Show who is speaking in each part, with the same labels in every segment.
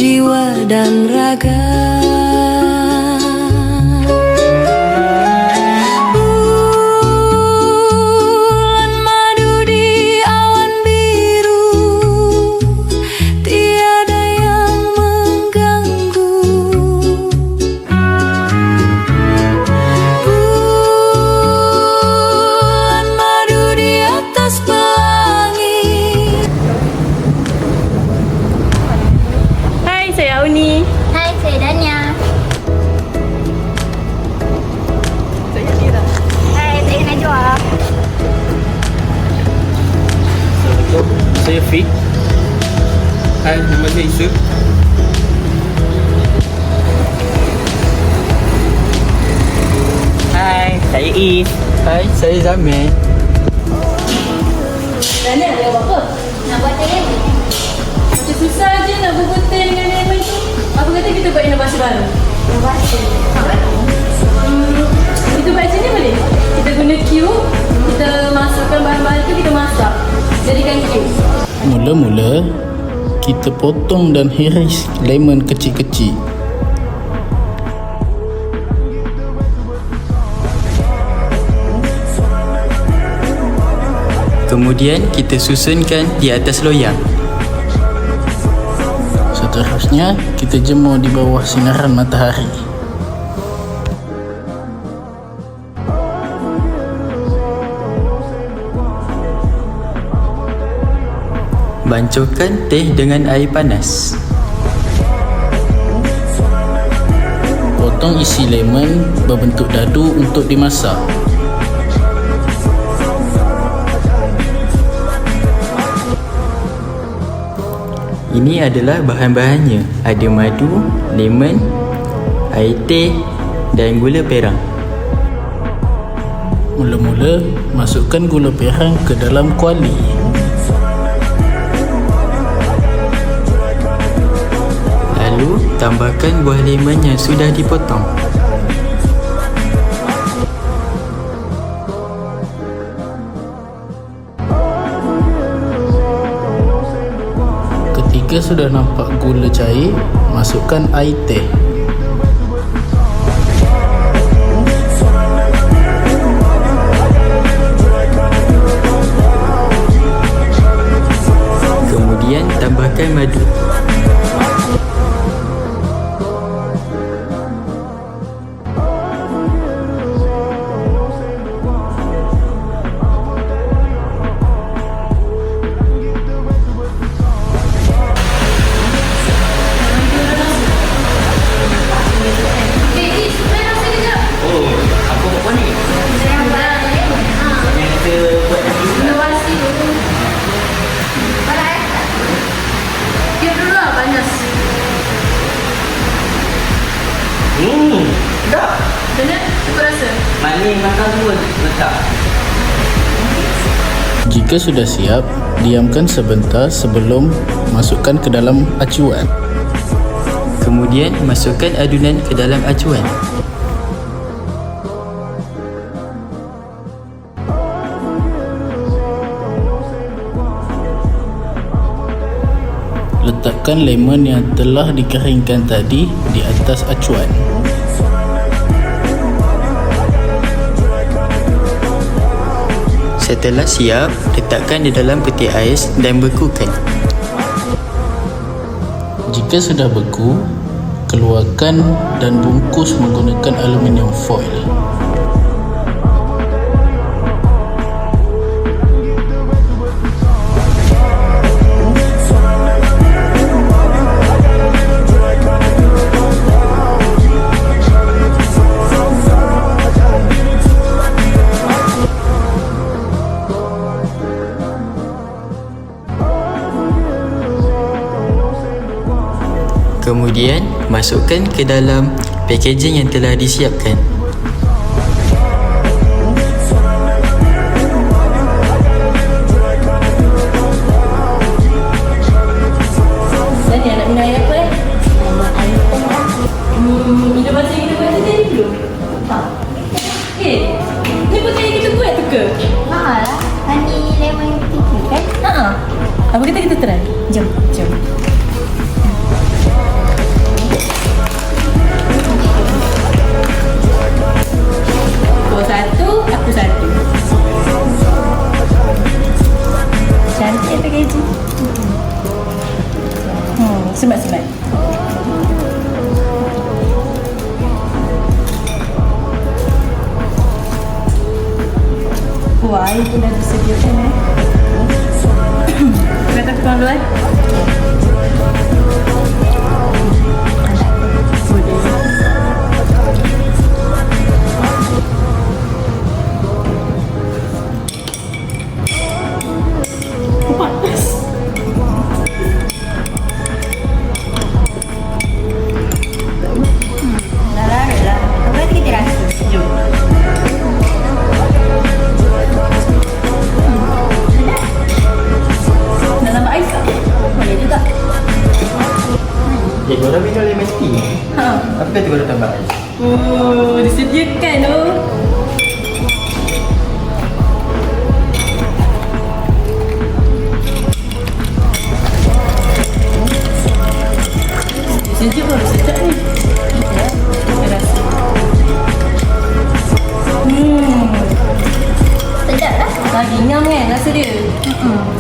Speaker 1: jiwa dan raga. Bulan madu di awan biru, tiada yang mengganggu. Bulan madu di atas pelangi.
Speaker 2: Hai, saya Auni.
Speaker 3: Hai, saya Dania.
Speaker 2: Saya Dira.
Speaker 3: Hai, saya Najwa.
Speaker 4: Assalamualaikum, saya Fik. Hai, nama saya Isu.
Speaker 5: Hai, saya Is.
Speaker 4: Hai, saya Zamir.
Speaker 2: Dania, dia buat apa?
Speaker 3: Nak buat teh?
Speaker 2: Macam susah je nak berbual dengan lemon tu. Apa kata kita buat inovasi baru?
Speaker 3: Inovasi.
Speaker 2: Kita buat macam ni boleh? Kita guna cube, kita masukkan bahan-bahan tu, kita masak. Jadikan cube.
Speaker 6: Mula-mula, kita potong dan hiris lemon kecil-kecil.
Speaker 5: Kemudian kita susunkan di atas loyang.
Speaker 6: Seterusnya, kita jemur di bawah sinaran matahari.
Speaker 5: Bancuhkan teh dengan air panas.
Speaker 6: Potong isi lemon berbentuk dadu untuk dimasak.
Speaker 5: Ini adalah bahan-bahannya. Ada madu, lemon, air teh dan gula perang.
Speaker 6: Mula-mula, masukkan gula perang ke dalam kuali.
Speaker 5: Lalu, tambahkan buah lemon yang sudah dipotong.
Speaker 6: Ketika sudah nampak gula cair, masukkan air teh.
Speaker 5: Kemudian, tambahkan madu.
Speaker 3: Inovasi dulu. Boleh?
Speaker 2: Dia dulu lah panas.
Speaker 4: Dah.
Speaker 2: Macam mana? Cukup rasa?
Speaker 4: Manis makan semua letak.
Speaker 6: Jika sudah siap, diamkan sebentar sebelum masukkan ke dalam acuan.
Speaker 5: Kemudian, masukkan adunan ke dalam acuan.
Speaker 6: Letakkan lemon yang telah dikeringkan tadi di atas acuan.
Speaker 5: Setelah siap, letakkan di dalam peti ais dan bekukan.
Speaker 6: Jika sudah beku, keluarkan dan bungkus menggunakan aluminium foil.
Speaker 5: Kemudian, masukkan ke dalam packaging yang telah disiapkan.
Speaker 2: Dania nak minum air apa eh?
Speaker 3: Nama air teh lah.
Speaker 2: Inovasi kita buat tadi belum?
Speaker 3: Tak.
Speaker 2: Eh, ni putih kita buat tu ke?
Speaker 3: Mahal lah. Honey lemon tea kan?
Speaker 2: Haa. Apa kata kita try?
Speaker 3: Jom.
Speaker 2: Jom. air pun dah disediakan Kata kurang dulu
Speaker 3: Dah larut lah. Apa lagi kita rasa?
Speaker 2: Jom Nak tambah ais tak? Boleh juga
Speaker 4: Korang minum lemon tea.
Speaker 2: Ha.
Speaker 4: Apa kata korang tambah ais?
Speaker 2: Oh, disediakan tu Sejuk baru sedap ni Saya rasa
Speaker 3: Sedap lah.
Speaker 2: Lagi ngam kan rasa dia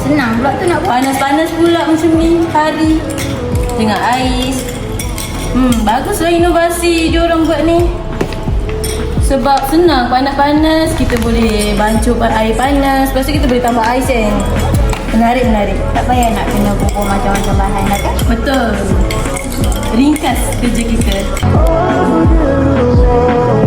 Speaker 3: Senang pula tu nak buat.
Speaker 2: Panas-panas pula macam ni hari dengan ais. Baguslah inovasi diorang buat ni. Sebab senang panas-panas kita boleh bancuh air panas. Lepas tu kita boleh tambah ais kan. Menarik.
Speaker 3: Tak payah nak kena bubur macam-macam bahan dah kan?
Speaker 2: Betul. Ringkas kerja kita.
Speaker 3: Oh,